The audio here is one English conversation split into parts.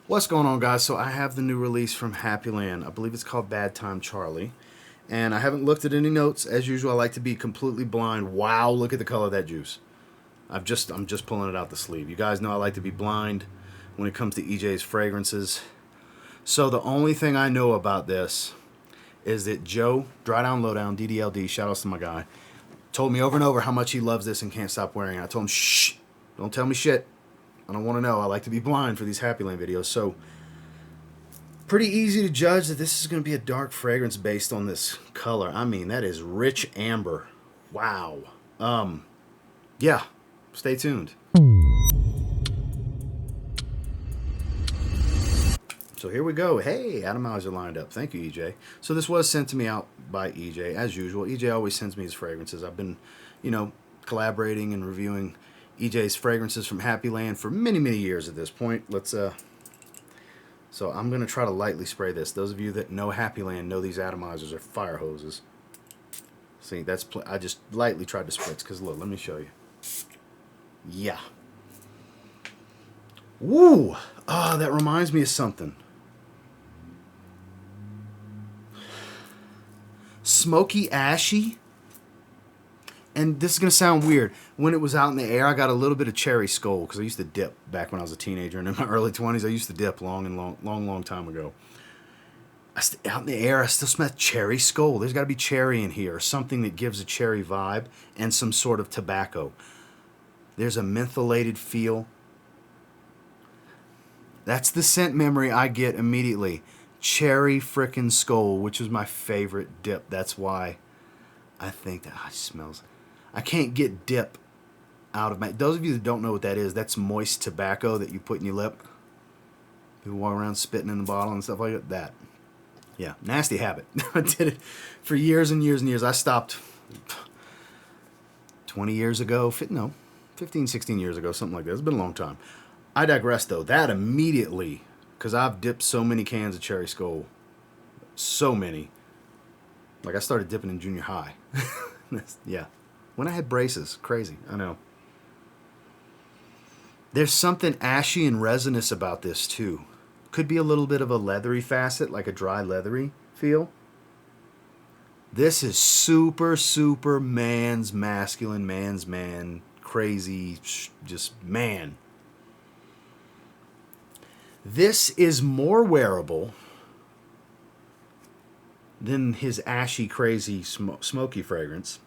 What's going on, guys? So I have the new release from Happyland. I believe it's called Bad Time Charlie. And I haven't looked at any notes. As usual, I like to be completely blind. Wow, look at the color of that juice. I'm just pulling it out the sleeve. You guys know I like to be blind when it comes to EJ's fragrances. So the only thing I know about this is that Joe, Dry Down Lowdown, DDLD, shout outs to my guy, told me over and over how much he loves this and can't stop wearing it. I told him, shh, don't tell me shit. I don't want to know. I like to be blind for these Happyland videos. So, pretty easy to judge that this is going to be a dark fragrance based on this color. I mean, that is rich amber. Wow. Yeah. Stay tuned. So here we go. Hey, atomizer lined up. Thank you, EJ. So this was sent to me out by EJ, as usual. EJ always sends me his fragrances. I've been, collaborating and reviewing EJ's fragrances from Happyland for many, many years at this point. So I'm going to try to lightly spray this. Those of you that know Happyland know these atomizers are fire hoses. See, I just lightly tried to spritz because look, let me show you. Yeah. Woo! Ah, that reminds me of something. Smoky ashy. And this is going to sound weird. When it was out in the air, I got a little bit of cherry skull because I used to dip back when I was a teenager. And in my early 20s, I used to dip long time ago. Out in the air, I still smell cherry skull. There's got to be cherry in here or something that gives a cherry vibe and some sort of tobacco. There's a mentholated feel. That's the scent memory I get immediately. Cherry frickin' skull, which is my favorite dip. That's why I think that it smells. I can't get dip out of my... Those of you that don't know what that is, that's moist tobacco that you put in your lip. People walk around spitting in the bottle and stuff like that. Yeah, nasty habit. I did it for years and years and years. I stopped 20 years ago. 15, 16 years ago, something like that. It's been a long time. I digress, though. That immediately, because I've dipped so many cans of Cherry Skull. So many. Like, I started dipping in junior high. Yeah. When I had braces. Crazy. I know. There's something ashy and resinous about this, too. Could be a little bit of a leathery facet, like a dry leathery feel. This is super, super man's masculine, man's man, crazy, just man. This is more wearable than his ashy, crazy, smoky fragrance.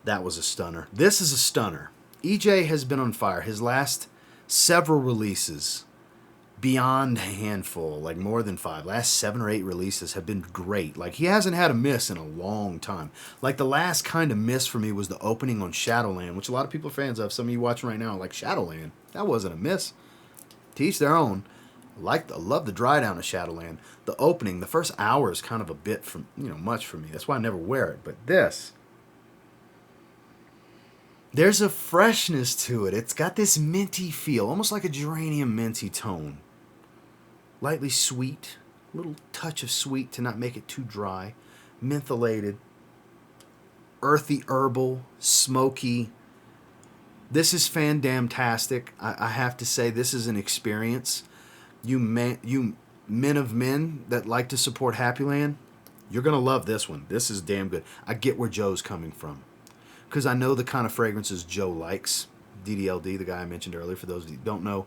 That was a stunner. This is a stunner. EJ has been on fire. His last several releases, beyond a handful, like more than 5, last 7 or 8 releases have been great. Like, he hasn't had a miss in a long time. Like, the last kind of miss for me was the opening on Shadowland, which a lot of people are fans of. Some of you watching right now are like, Shadowland? That wasn't a miss. To each their own. I love the dry down of Shadowland. The opening, the first hour is kind of a bit much for me. That's why I never wear it. But this, there's a freshness to it. It's got this minty feel, almost like a geranium minty tone. Lightly sweet, a little touch of sweet to not make it too dry. Mentholated, earthy herbal, smoky. This is fan-damn-tastic. I have to say, this is an experience. You men of men that like to support Happyland, you're going to love this one. This is damn good. I get where Joe's coming from. Because I know the kind of fragrances Joe likes. DDLD, the guy I mentioned earlier, for those of you who don't know,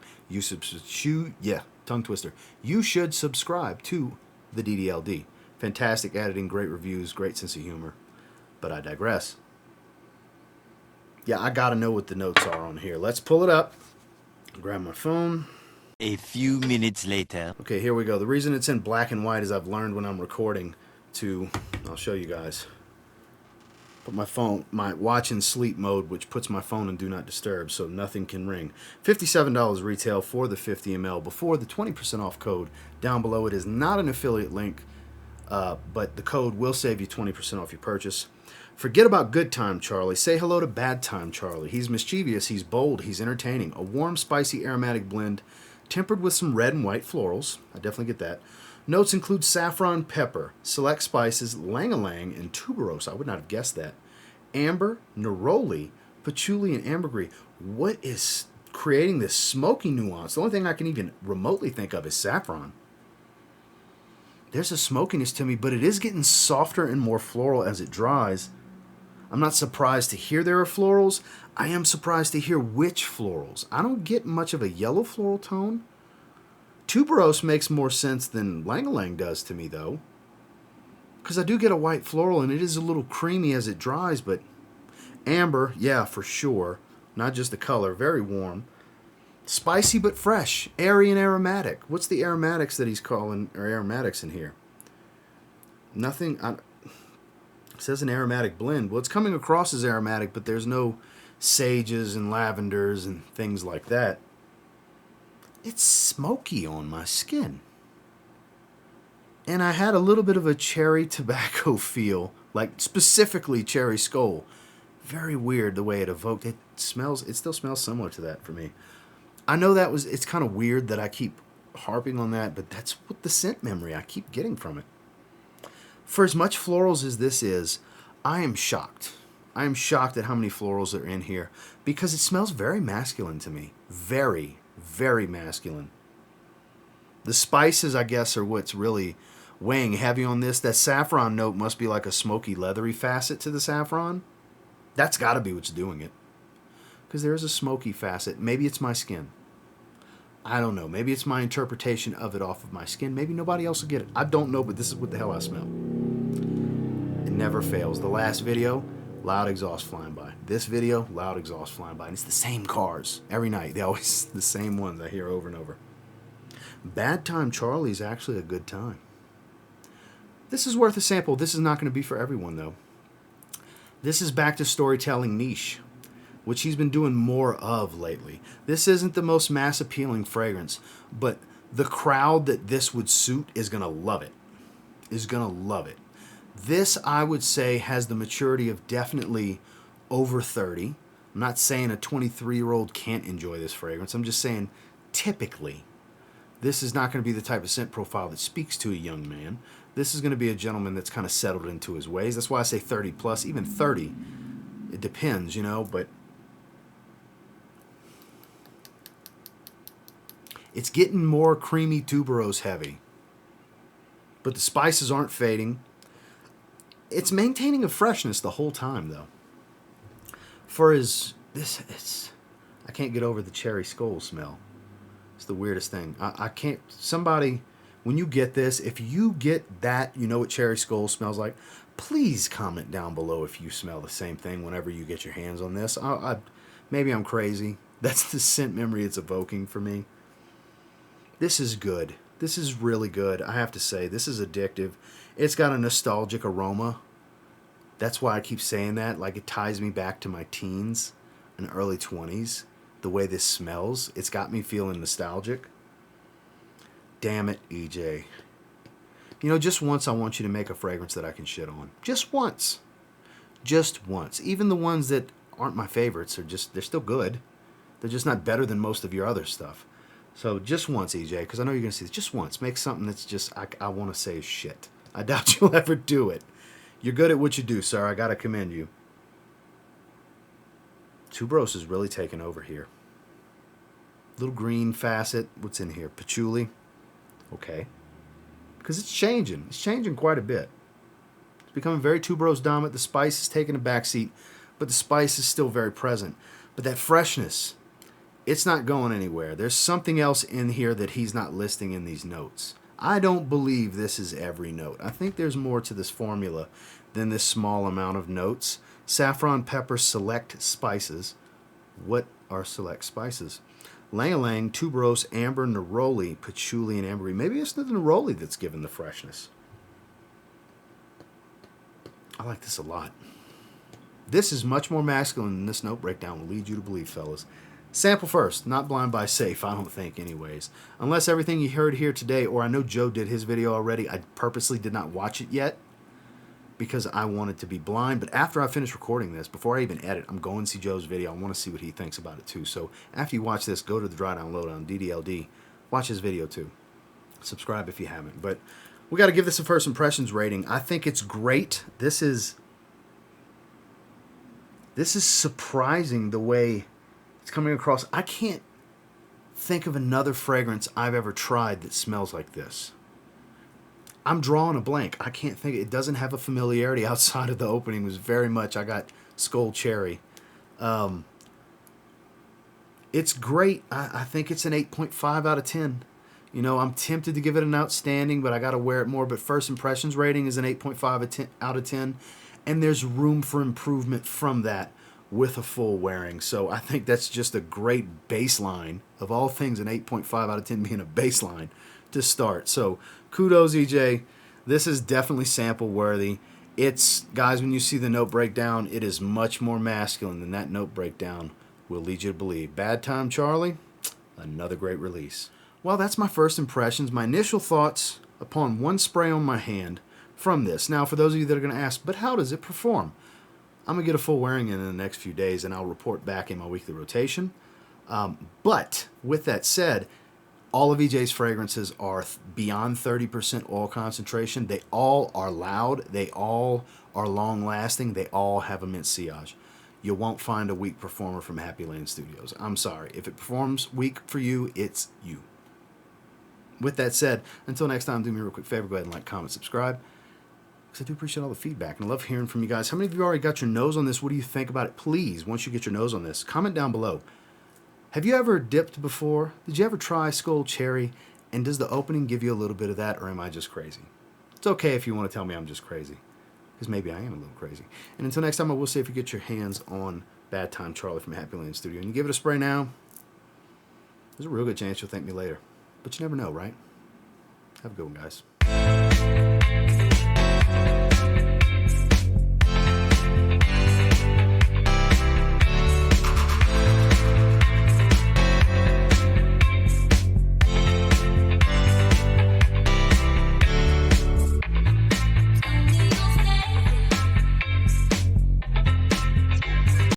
tongue twister. You should subscribe to the DDLD. Fantastic editing, great reviews, great sense of humor. But I digress. Yeah, I got to know what the notes are on here. Let's pull it up. Grab my phone. A few minutes later. Okay, here we go. The reason it's in black and white is I've learned when I'm recording I'll show you guys. Put my watch in sleep mode, which puts my phone in do not disturb, so nothing can ring. $57 retail for the 50 ml before the 20% off code. Down below, it is not an affiliate link, but the code will save you 20% off your purchase. Forget about Good Time Charlie. Say hello to Bad Time Charlie. He's mischievous, he's bold, he's entertaining. A warm, spicy, aromatic blend tempered with some red and white florals. I definitely get that. Notes include saffron, pepper, select spices, lang-a-lang, and tuberose. I would not have guessed that. Amber, neroli, patchouli, and ambergris. What is creating this smoky nuance. The only thing I can even remotely think of is saffron. There's a smokiness to me, but it is getting softer and more floral as it dries. I'm not surprised to hear there are florals. I am surprised to hear which florals. I don't get much of a yellow floral tone. Tuberose makes more sense than Lang-a-Lang does to me, though. Because I do get a white floral, and it is a little creamy as it dries, but amber, yeah, for sure. Not just the color, very warm. Spicy but fresh, airy and aromatic. What's the aromatics that he's calling, or aromatics in here? Nothing, it says an aromatic blend. Well, it's coming across as aromatic, but there's no sages and lavenders and things like that. It's smoky on my skin. And I had a little bit of a cherry tobacco feel, like specifically cherry skull. Very weird the way it evoked. It still smells similar to that for me. I know it's kind of weird that I keep harping on that, but that's what the scent memory I keep getting from it. For as much florals as this is, I am shocked. I am shocked at how many florals are in here because it smells very masculine to me. Very, very masculine. The spices, I guess, are what's really weighing heavy on this. That saffron note must be like a smoky, leathery facet to the saffron. That's got to be what's doing it. Because there is a smoky facet. Maybe it's my skin. I don't know. Maybe it's my interpretation of it off of my skin. Maybe nobody else will get it. I don't know, but this is what the hell I smell. It never fails. The last video, loud exhaust flying by. This video, loud exhaust flying by. And it's the same cars every night. They always the same ones I hear over and over. Bad Time Charlie is actually a good time. This is worth a sample. This is not going to be for everyone, though. This is back to storytelling niche, which he's been doing more of lately. This isn't the most mass appealing fragrance, but the crowd that this would suit is going to love it. Is going to love it. This, I would say, has the maturity of definitely over 30. I'm not saying a 23-year-old can't enjoy this fragrance. I'm just saying typically this is not going to be the type of scent profile that speaks to a young man. This is going to be a gentleman that's kind of settled into his ways. That's why I say 30 plus, even 30. It depends, you know, but it's getting more creamy tuberose heavy. But the spices aren't fading. It's maintaining a freshness the whole time, though. I can't get over the cherry skull smell. It's the weirdest thing. I can't, somebody, when you get this, if you get that, you know what cherry skull smells like, please comment down below if you smell the same thing whenever you get your hands on this. Maybe I'm crazy. That's the scent memory it's evoking for me. This is good. This is really good. I have to say, this is addictive. It's got a nostalgic aroma. That's why I keep saying that. Like, it ties me back to my teens and early 20s. The way this smells, it's got me feeling nostalgic. Damn it, EJ. You know, just once I want you to make a fragrance that I can shit on. Just once. Just once. Even the ones that aren't my favorites they're still good. They're just not better than most of your other stuff. So just once, EJ, because I know you're going to see this. Just once. Make something that's just, I want to say is shit. I doubt you'll ever do it. You're good at what you do, sir. I got to commend you. Tuberose is really taking over here. Little green facet. What's in here? Patchouli. Okay. Because it's changing. It's changing quite a bit. It's becoming very tuberose dominant. The spice is taking a backseat, but the spice is still very present. But that freshness, it's not going anywhere. There's something else in here that he's not listing in these notes. I don't believe this is every note. I think there's more to this formula than this small amount of notes. Saffron, pepper, select spices. What are select spices? Lang-a-Lang, tuberose, amber, neroli, patchouli, and ambergris. Maybe it's the neroli that's given the freshness. I like this a lot. This is much more masculine than this note breakdown will lead you to believe, fellas. Sample first, not blind buy safe, I don't think anyways. Unless everything you heard here today, or I know Joe did his video already, I purposely did not watch it yet because I wanted to be blind. But after I finish recording this, before I even edit, I'm going to see Joe's video. I want to see what he thinks about it too. So after you watch this, go to the Dry Down Lowdown, DDLD. Watch his video too. Subscribe if you haven't. But we got to give this a first impressions rating. I think it's great. This is surprising the way it's coming across. I can't think of another fragrance I've ever tried that smells like this. I'm drawing a blank. I can't think. It doesn't have a familiarity outside of the opening. It was very much, I got Skull Cherry. It's great. I think it's an 8.5 out of 10. You know, I'm tempted to give it an outstanding, but I got to wear it more. But first impressions rating is an 8.5 out of 10. And there's room for improvement from that with a full wearing. So I think that's just a great baseline. Of all things, an 8.5 out of 10 being a baseline to start. So kudos, EJ. This is definitely sample worthy. It's, guys, when you see the note breakdown, it is much more masculine than that note breakdown will lead you to believe. Bad Time Charlie, another great release. Well, that's my first impressions, my initial thoughts upon one spray on my hand from this. Now, for those of you that are going to ask, but how does it perform? I'm going to get a full wearing in the next few days, and I'll report back in my weekly rotation. But with that said, all of EJ's fragrances are beyond 30% oil concentration. They all are loud. They all are long-lasting. They all have a mint sillage. You won't find a weak performer from Happyland Studios. I'm sorry. If it performs weak for you, it's you. With that said, until next time, do me a real quick favor. Go ahead and like, comment, subscribe. Because I do appreciate all the feedback. And I love hearing from you guys. How many of you already got your nose on this? What do you think about it? Please, once you get your nose on this, comment down below. Have you ever dipped before? Did you ever try Skull Cherry? And does the opening give you a little bit of that, or am I just crazy? It's okay if you want to tell me I'm just crazy, because maybe I am a little crazy. And until next time, I will say, if you get your hands on Bad Time Charlie from Happyland Studio and you give it a spray now, there's a real good chance you'll thank me later. But you never know, right? Have a good one, guys.